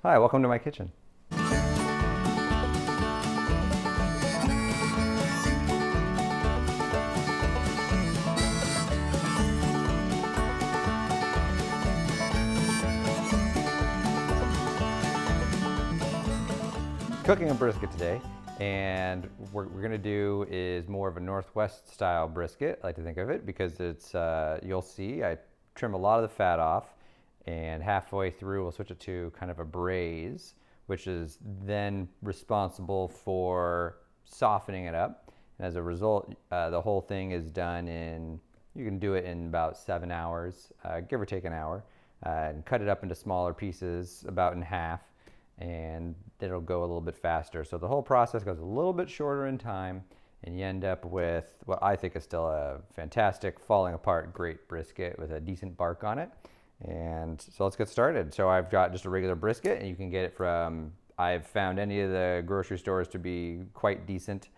Hi, welcome to my kitchen. Cooking a brisket today, and what we're gonna do is more of a Northwest style brisket, I like to think of it, because it's, you'll see, I trim a lot of the fat off, and halfway through we'll switch it to kind of a braise, which is then responsible for softening it up. And as a result, the whole thing is done in, you can do it in about 7 hours, give or take an hour, and cut it up into smaller pieces, about in half, and it'll go a little bit faster. So the whole process goes a little bit shorter in time, and you end up with what I think is still a fantastic, falling apart, great brisket with a decent bark on it. And so let's get started. So I've got just a regular brisket, and you can get it from, I've found any of the grocery stores to be quite decent,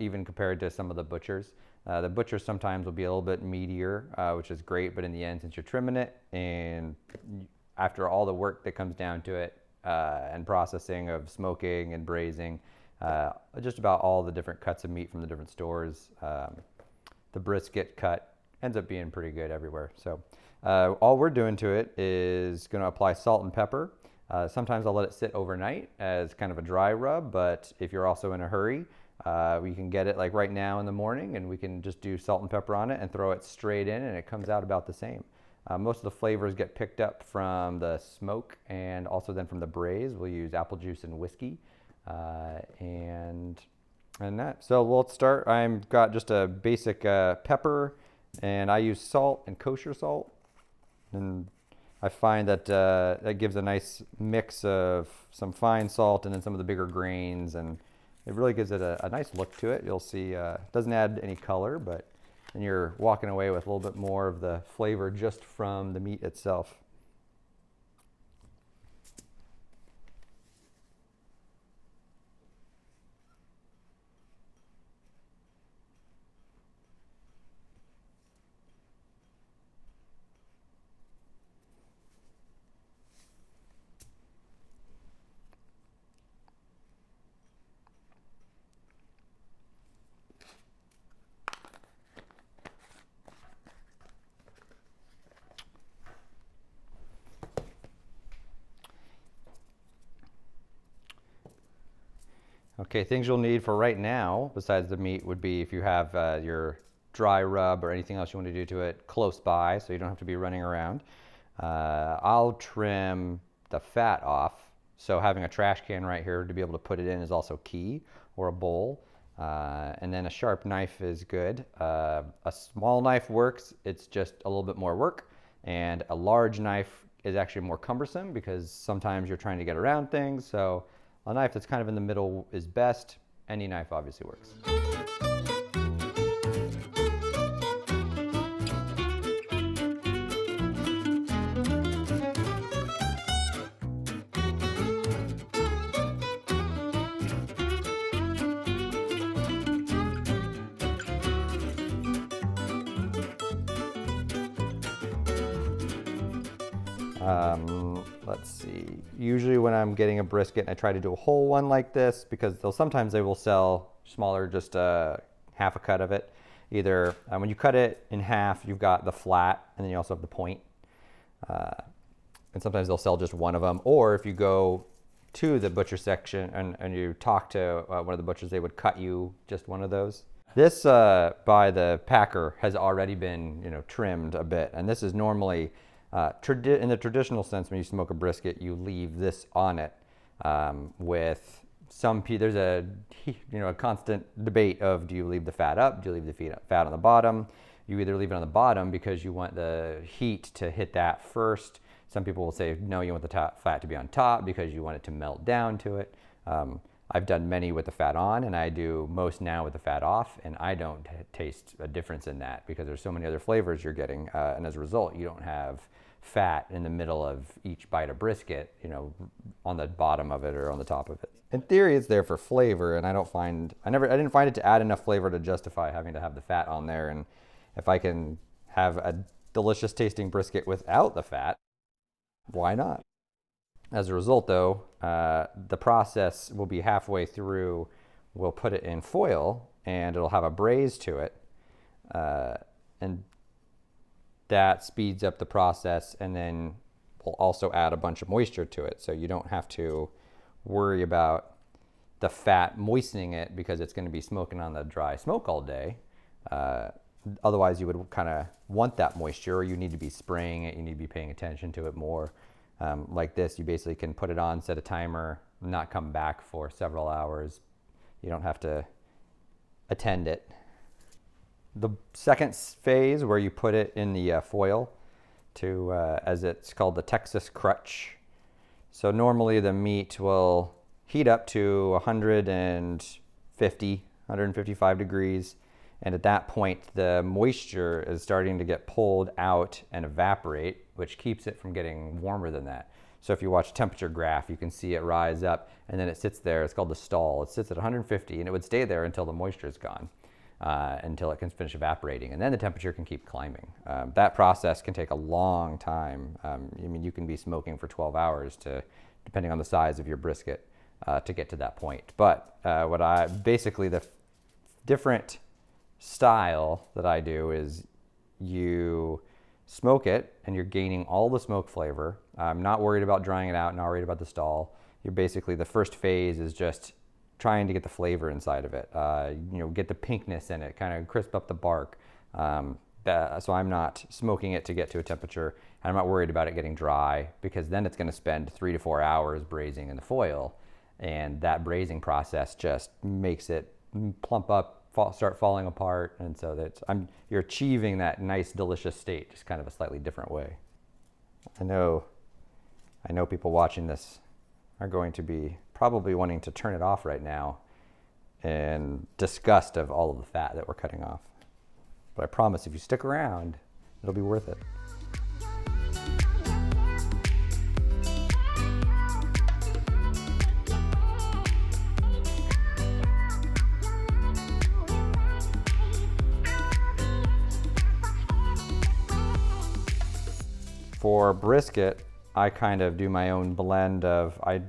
even compared to some of the butchers. The butchers sometimes will be a little bit meatier, which is great, but in the end, since you're trimming it, and after all the work that comes down to it, and processing of smoking and braising, just about all the different cuts of meat from the different stores, the brisket cut ends up being pretty good everywhere. So all we're doing to it is going to apply salt and pepper. Sometimes I'll let it sit overnight as kind of a dry rub, but if you're also in a hurry, we can get it like right now in the morning, and we can just do salt and pepper on it and throw it straight in, and it comes out about the same. Most of the flavors get picked up from the smoke and also then from the braise. We'll use apple juice and whiskey, and that. So we'll start. I've got just a basic pepper, and I use salt and kosher salt, and I find that that gives a nice mix of some fine salt and then some of the bigger grains, and it really gives it a nice look to it. You'll see it doesn't add any color, but and you're walking away with a little bit more of the flavor just from the meat itself. Okay, things you'll need for right now, besides the meat, would be if you have your dry rub or anything else you want to do to it close by, so you don't have to be running around. I'll trim the fat off, so having a trash can right here to be able to put it in is also key, or a bowl. And then a sharp knife is good. A small knife works, it's just a little bit more work, and a large knife is actually more cumbersome because sometimes you're trying to get around things. So a knife that's kind of in the middle is best. Any knife obviously works. Let's see. Usually when I'm getting a brisket, I try to do a whole one like this, because sometimes they will sell smaller, just half a cut of it. Either when you cut it in half, you've got the flat, and then you also have the point. And sometimes they'll sell just one of them. Or if you go to the butcher section and you talk to one of the butchers, they would cut you just one of those. This by the packer has already been, trimmed a bit, and this is normally in the traditional sense. When you smoke a brisket, you leave this on it. With some there's a constant debate of, do you leave the fat up, do you leave the fat on the bottom? You either leave it on the bottom because you want the heat to hit that first. Some people will say no, you want the fat to be on top because you want it to melt down to it. I've done many with the fat on, and I do most now with the fat off, and I don't taste a difference in that because there's so many other flavors you're getting, and as a result, you don't have fat in the middle of each bite of brisket, on the bottom of it or on the top of it. In theory, it's there for flavor, and I didn't find it to add enough flavor to justify having to have the fat on there. And if I can have a delicious tasting brisket without the fat, why not? As a result, though, the process will be halfway through. We'll put it in foil, and it'll have a braise to it, and that speeds up the process, and then we'll also add a bunch of moisture to it, so you don't have to worry about the fat moistening it because it's going to be smoking on the dry smoke all day. Otherwise, you would kind of want that moisture, or you need to be spraying it, you need to be paying attention to it more. Like this, you basically can put it on, set a timer, not come back for several hours. You don't have to attend it. The second phase, where you put it in the foil to, as it's called, the Texas crutch. So normally the meat will heat up to 150, 155 degrees. And at that point, the moisture is starting to get pulled out and evaporate, which keeps it from getting warmer than that. So if you watch a temperature graph, you can see it rise up, and then it sits there. It's called the stall. It sits at 150, and it would stay there until the moisture is gone, until it can finish evaporating. And then the temperature can keep climbing. That process can take a long time. I mean, you can be smoking for 12 hours, depending on the size of your brisket, to get to that point. But basically the different style that I do is you smoke it and you're gaining all the smoke flavor. I'm not worried about drying it out, not worried about the stall. You're basically, the first phase is just trying to get the flavor inside of it, get the pinkness in it, kind of crisp up the bark. So I'm not smoking it to get to a temperature, and I'm not worried about it getting dry, because then it's going to spend 3 to 4 hours braising in the foil, and that braising process just makes it plump up, start falling apart, and so you're achieving that nice, delicious state, just kind of a slightly different way. I know people watching this are going to be probably wanting to turn it off right now in disgust of all of the fat that we're cutting off. But I promise, if you stick around, it'll be worth it. For brisket, I kind of do my own blend of, I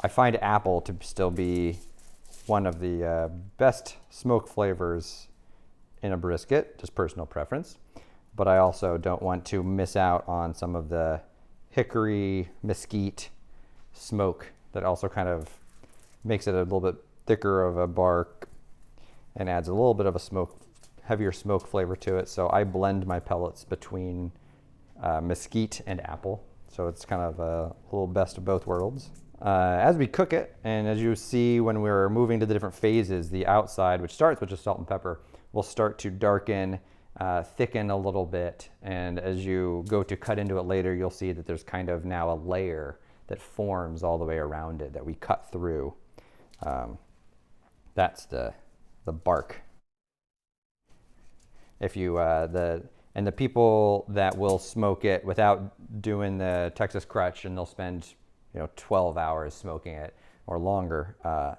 find apple to still be one of the best smoke flavors in a brisket, just personal preference. But I also don't want to miss out on some of the hickory, mesquite smoke that also kind of makes it a little bit thicker of a bark and adds a little bit of a heavier smoke flavor to it. So I blend my pellets between mesquite and apple. So it's kind of a little best of both worlds. As we cook it, and as you see when we're moving to the different phases, the outside, which starts with just salt and pepper, will start to darken, thicken a little bit. And as you go to cut into it later, you'll see that there's kind of now a layer that forms all the way around it that we cut through. That's the bark. If you, and the people that will smoke it without doing the Texas crutch, and they'll spend 12 hours smoking it or longer,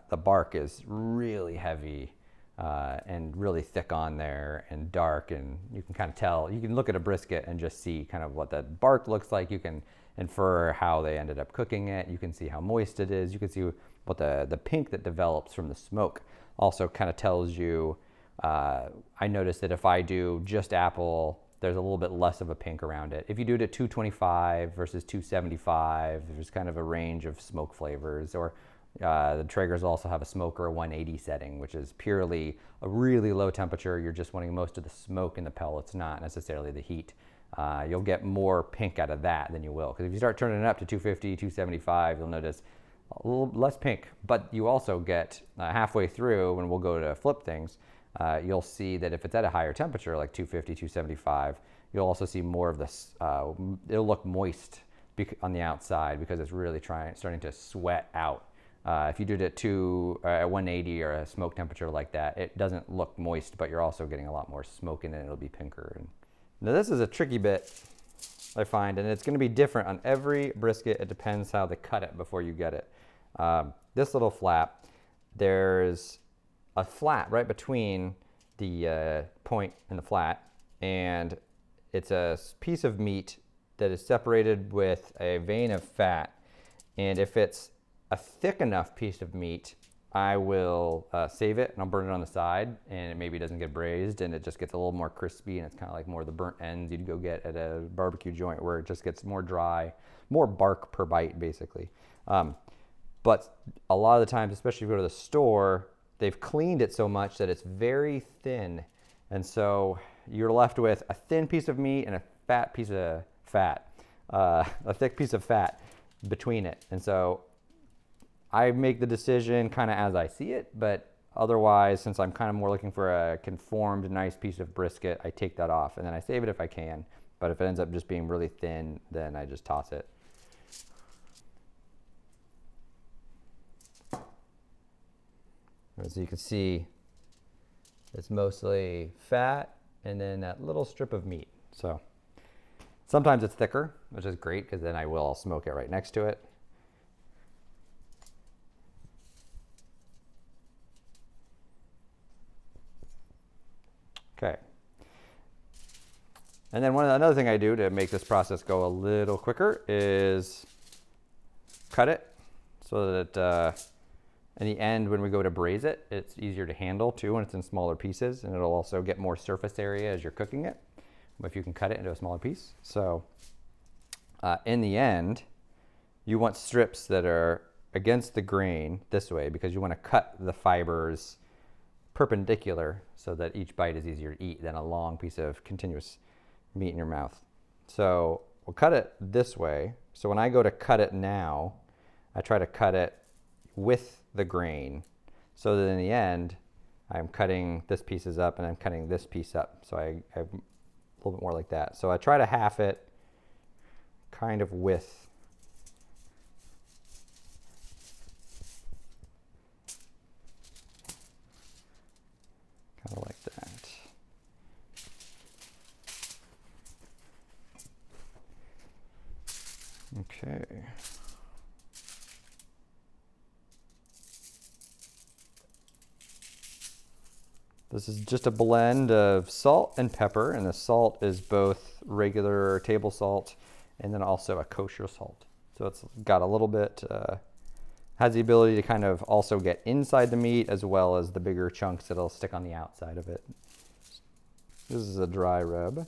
the bark is really heavy and really thick on there and dark, and you can kind of tell. You can look at a brisket and just see kind of what that bark looks like. You can infer how they ended up cooking it. You can see how moist it is. You can see what the pink that develops from the smoke also kind of tells you. I noticed that if I do just apple, there's a little bit less of a pink around it. If you do it at 225 versus 275, there's kind of a range of smoke flavors. Or the Traegers also have a smoker 180 setting, which is purely a really low temperature. You're just wanting most of the smoke in the pellets, not necessarily the heat. You'll get more pink out of that than you will. Because if you start turning it up to 250, 275, you'll notice a little less pink. But you also get halfway through, when we'll go to flip things, you'll see that if it's at a higher temperature, like 250, 275, you'll also see more of this, it'll look moist on the outside because it's really starting to sweat out. If you do it at 180 or a smoke temperature like that, it doesn't look moist, but you're also getting a lot more smoke in it, and it'll be pinker. Now this is a tricky bit, I find, and it's going to be different on every brisket. It depends how they cut it before you get it. This little flap, there's a flat right between the point and the flat, and it's a piece of meat that is separated with a vein of fat, And if it's a thick enough piece of meat, I will save it and I'll burn it on the side, and it maybe doesn't get braised and it just gets a little more crispy, and it's kind of like more of the burnt ends you'd go get at a barbecue joint where it just gets more dry, more bark per bite basically. But a lot of the times, especially if you go to the store, they've cleaned it so much that it's very thin. And so you're left with a thin piece of meat and a fat piece of fat, a thick piece of fat between it. And so I make the decision kind of as I see it, but otherwise, since I'm kind of more looking for a conformed, nice piece of brisket, I take that off and then I save it if I can. But if it ends up just being really thin, then I just toss it. As you can see, it's mostly fat and then that little strip of meat. So sometimes it's thicker, which is great because then I will smoke it right next to it. Okay. And then another thing I do to make this process go a little quicker is cut it so that in the end, when we go to braise it, it's easier to handle too when it's in smaller pieces, and it'll also get more surface area as you're cooking it if you can cut it into a smaller piece. So in the end, you want strips that are against the grain this way because you want to cut the fibers perpendicular so that each bite is easier to eat than a long piece of continuous meat in your mouth. So we'll cut it this way. So when I go to cut it now, I try to cut it with the grain so that in the end, I'm cutting this pieces up and I'm cutting this piece up. So I have a little bit more like that. So I try to half it kind of with kind of like that. Okay. This is just a blend of salt and pepper, and the salt is both regular table salt and then also a kosher salt. So it's got a little bit, has the ability to kind of also get inside the meat as well as the bigger chunks that'll stick on the outside of it. This is a dry rub.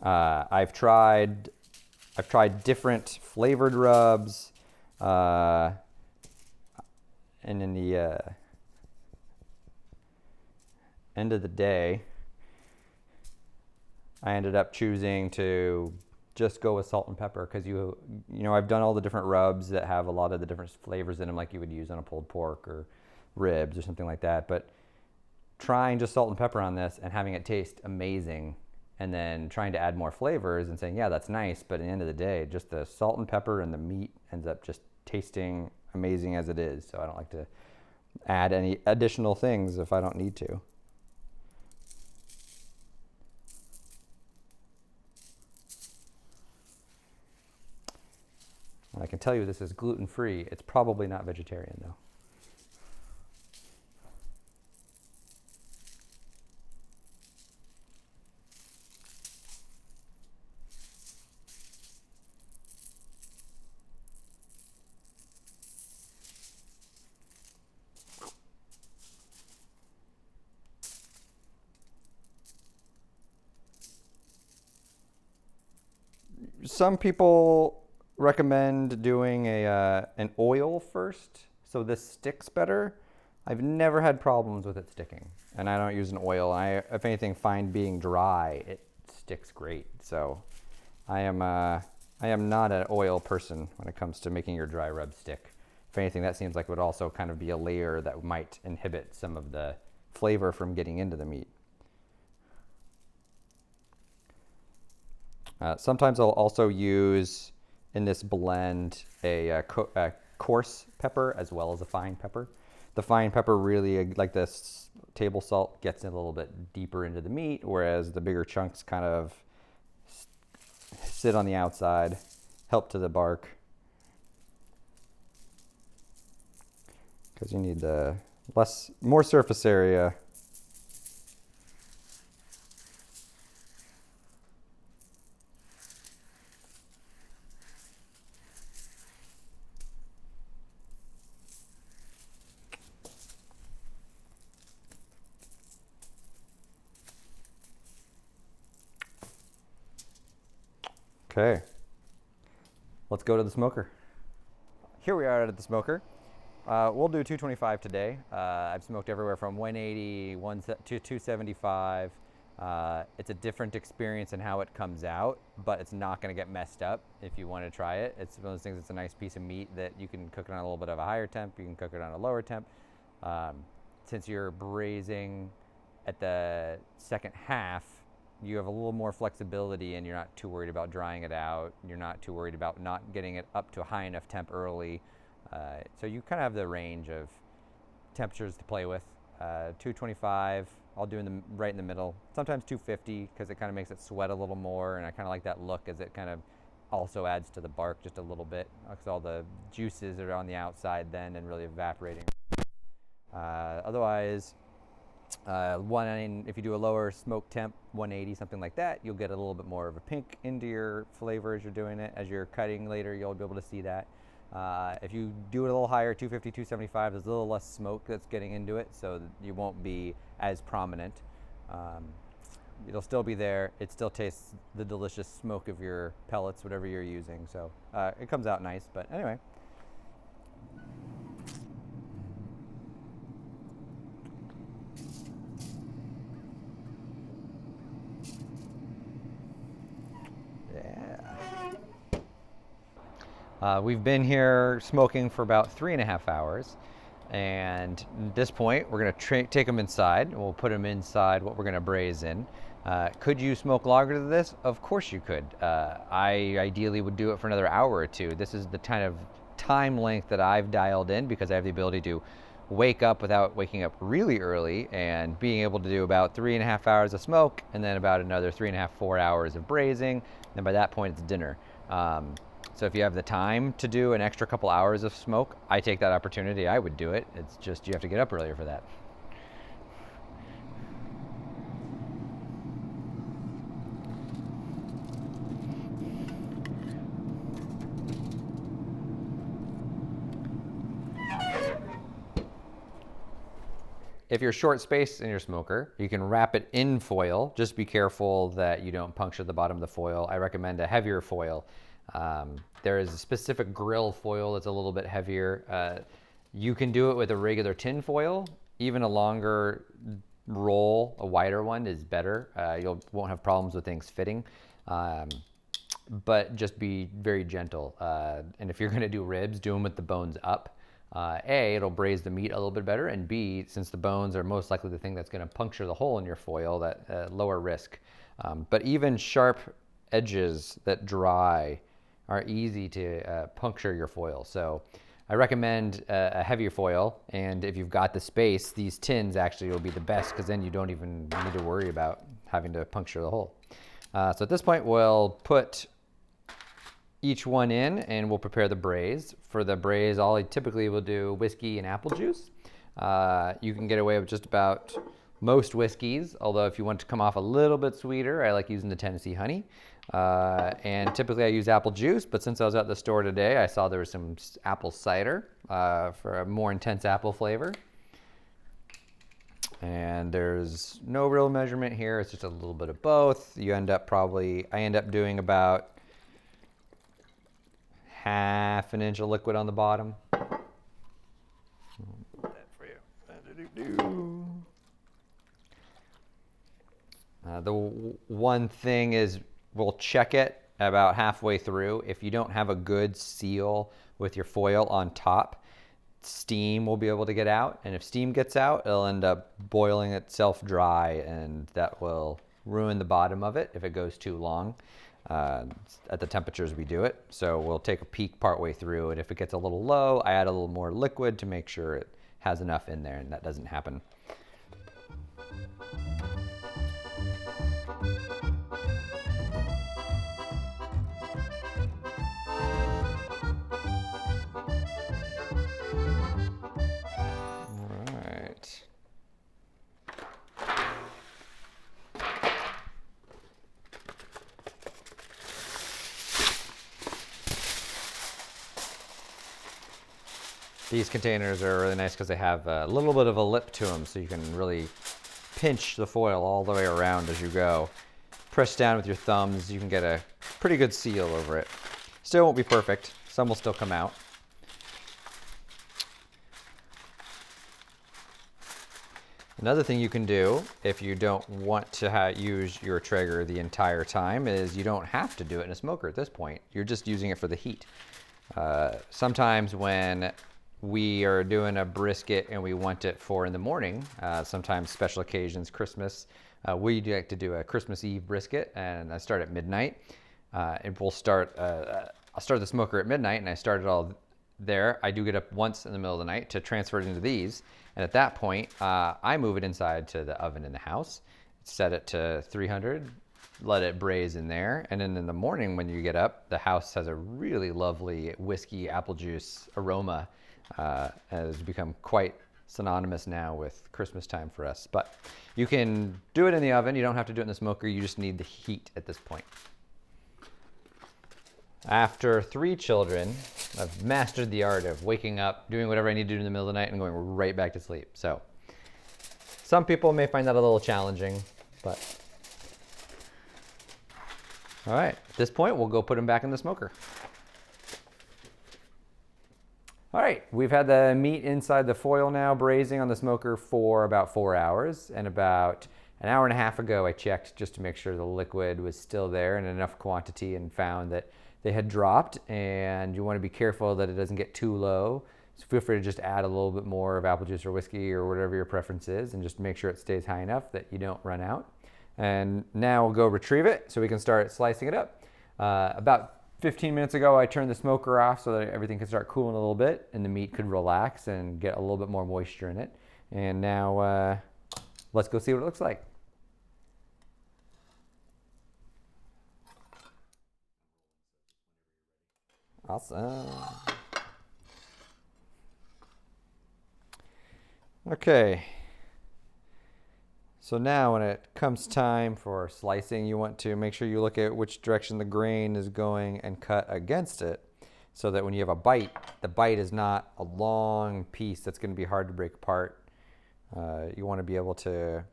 I've tried different flavored rubs, and in the end of the day, I ended up choosing to just go with salt and pepper because you know I've done all the different rubs that have a lot of the different flavors in them, like you would use on a pulled pork or ribs or something like that. But trying just salt and pepper on this and having it taste amazing, and then trying to add more flavors and saying, yeah, that's nice, but at the end of the day, just the salt and pepper and the meat ends up just tasting amazing as it is. So I don't like to add any additional things if I don't need to. I can tell you this is gluten-free. It's probably not vegetarian though. Some people recommend doing an oil first so this sticks better. I've never had problems with it sticking, and I don't use an oil. I, if anything, find being dry, it sticks great. So I am not an oil person when it comes to making your dry rub stick. If anything, that seems like it would also kind of be a layer that might inhibit some of the flavor from getting into the meat. Sometimes I'll also use in this blend a coarse pepper as well as a fine pepper. The fine pepper really, like this table salt, gets a little bit deeper into the meat, whereas the bigger chunks kind of sit on the outside, help to the bark. Because you need the more surface area. Okay, let's go to the smoker. Here we are at the smoker. We'll do 225 today. I've smoked everywhere from 180 to 275. It's a different experience in how it comes out, but it's not going to get messed up if you want to try it. It's one of those things, it's a nice piece of meat that you can cook it on a little bit of a higher temp, you can cook it on a lower temp. Since you're braising at the second half, you have a little more flexibility and you're not too worried about drying it out. You're not too worried about not getting it up to a high enough temp early. So you kind of have the range of temperatures to play with. 225, I'll do right in the middle. Sometimes 250 because it kind of makes it sweat a little more, and I kind of like that look as it kind of also adds to the bark just a little bit because all the juices are on the outside then and really evaporating. Otherwise, if you do a lower smoke temp, 180, something like that, you'll get a little bit more of a pink into your flavor as you're doing it. As you're cutting later, you'll be able to see that. If you do it a little higher, 250, 275, there's a little less smoke that's getting into it, so you won't be as prominent. It'll still be there. It still tastes the delicious smoke of your pellets, whatever you're using. So it comes out nice, but anyway. We've been here smoking for about 3.5 hours, and at this point we're going to take them inside. We'll put them inside what we're going to braise in. Could you smoke longer than this? Of course you could. I ideally would do it for another hour or two. This is the kind of time length that I've dialed in because I have the ability to wake up without waking up really early and being able to do about 3.5 hours of smoke and then about another 3.5, 4 hours of braising. And by that point it's dinner. So if you have the time to do an extra couple hours of smoke, I take that opportunity. I would do it. It's just you have to get up earlier for that. If you're short spaced in your smoker, you can wrap it in foil. Just be careful that you don't puncture the bottom of the foil. I recommend a heavier foil. There is a specific grill foil that's a little bit heavier. You can do it with a regular tin foil. Even a longer roll, a wider one is better. You won't have problems with things fitting. But just be very gentle. And if you're gonna do ribs, do them with the bones up. A, it'll braise the meat a little bit better, and B, since the bones are most likely the thing that's gonna puncture the hole in your foil, that lower risk. But even sharp edges that dry are easy to puncture your foil. So I recommend a heavier foil, and if you've got the space, these tins actually will be the best because then you don't even need to worry about having to puncture the hole. So at this point, we'll put each one in and we'll prepare the braise. For the braise, all I typically will do whiskey and apple juice. You can get away with just about most whiskeys, although if you want to come off a little bit sweeter, I like using the Tennessee honey. And typically I use apple juice, but since I was at the store today, I saw there was some apple cider for a more intense apple flavor. And there's no real measurement here, it's just a little bit of both. I end up doing about half an inch of liquid on the bottom. That for you. The one thing is we'll check it about halfway through. If you don't have a good seal with your foil on top, steam will be able to get out. And if steam gets out, it'll end up boiling itself dry, and that will ruin the bottom of it if it goes too long at the temperatures we do it. So we'll take a peek partway through, and if it gets a little low, I add a little more liquid to make sure it has enough in there, and that doesn't happen. These containers are really nice because they have a little bit of a lip to them, so you can really pinch the foil all the way around as you go. Press down with your thumbs, you can get a pretty good seal over it. Still won't be perfect. Some will still come out. Another thing you can do if you don't want to use your Traeger the entire time is you don't have to do it in a smoker at this point. You're just using it for the heat. Sometimes when we are doing a brisket and we want it for in the morning, sometimes special occasions, Christmas, we like to do a Christmas Eve brisket, and I start at midnight. And I'll start the smoker at midnight, and I start it all there. I do get up once in the middle of the night to transfer it into these. And at that point, I move it inside to the oven in the house, set it to 300, let it braise in there. And then in the morning when you get up, the house has a really lovely whiskey apple juice aroma. Has become quite synonymous now with Christmas time for us. But you can do it in the oven. You don't have to do it in the smoker. You just need the heat at this point. After 3 children, I've mastered the art of waking up, doing whatever I need to do in the middle of the night, and going right back to sleep. So some people may find that a little challenging, but all right, at this point, we'll go put them back in the smoker. All right, we've had the meat inside the foil now braising on the smoker for about 4 hours, and about an hour and a half ago, I checked just to make sure the liquid was still there in enough quantity, and found that they had dropped. And you want to be careful that it doesn't get too low. So feel free to just add a little bit more of apple juice or whiskey or whatever your preference is, and just make sure it stays high enough that you don't run out. And now we'll go retrieve it so we can start slicing it up. About 15 minutes ago, I turned the smoker off so that everything could start cooling a little bit and the meat could relax and get a little bit more moisture in it. And now let's go see what it looks like. Awesome. Okay. So now when it comes time for slicing, you want to make sure you look at which direction the grain is going and cut against it, so that when you have a bite, the bite is not a long piece that's going to be hard to break apart. You want to be able to,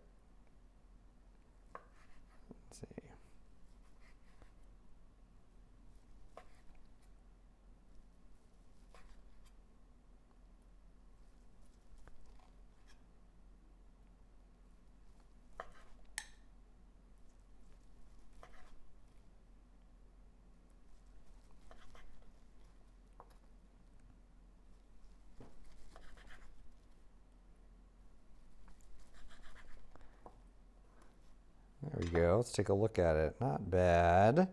let's see. There we go. Let's take a look at it. Not bad.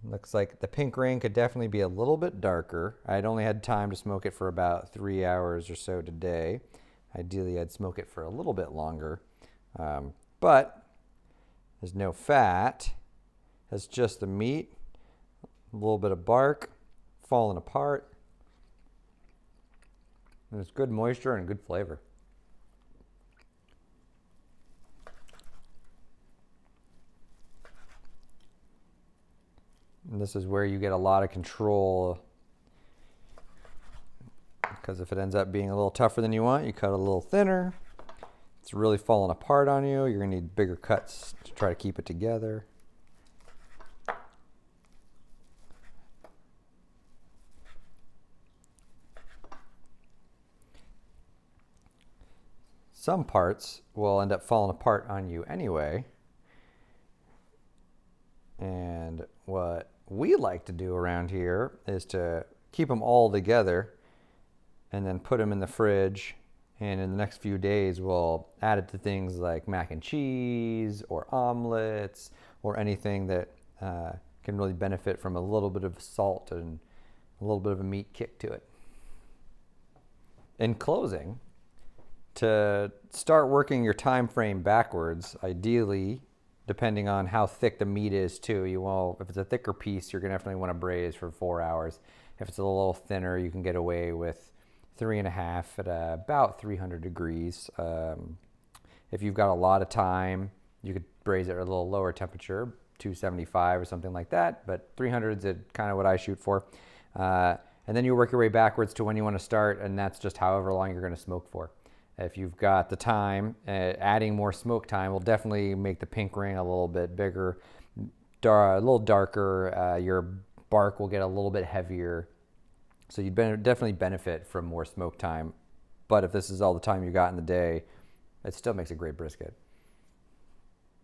Looks like the pink grain could definitely be a little bit darker. I'd only had time to smoke it for about 3 hours or so today. Ideally, I'd smoke it for a little bit longer. But there's no fat. It's just the meat, a little bit of bark falling apart. And it's good moisture and good flavor. And this is where you get a lot of control, because if it ends up being a little tougher than you want, you cut a little thinner. It's really falling apart on you. You're gonna need bigger cuts to try to keep it together. Some parts will end up falling apart on you anyway. And what we like to do around here is to keep them all together and then put them in the fridge. And in the next few days, we'll add it to things like mac and cheese or omelets or anything that can really benefit from a little bit of salt and a little bit of a meat kick to it. In closing, to start working your time frame backwards, ideally, depending on how thick the meat is too, if it's a thicker piece, you're gonna definitely want to braise for 4 hours. If it's a little thinner, you can get away with 3.5 at about 300 degrees. If you've got a lot of time, you could braise it at a little lower temperature, 275 or something like that, but 300 is kind of what I shoot for. And then you work your way backwards to when you want to start, and that's just however long you're going to smoke for. If you've got the time, adding more smoke time will definitely make the pink ring a little bit bigger. a little darker. Your bark will get a little bit heavier. So you'd definitely benefit from more smoke time. But if this is all the time you got in the day, it still makes a great brisket.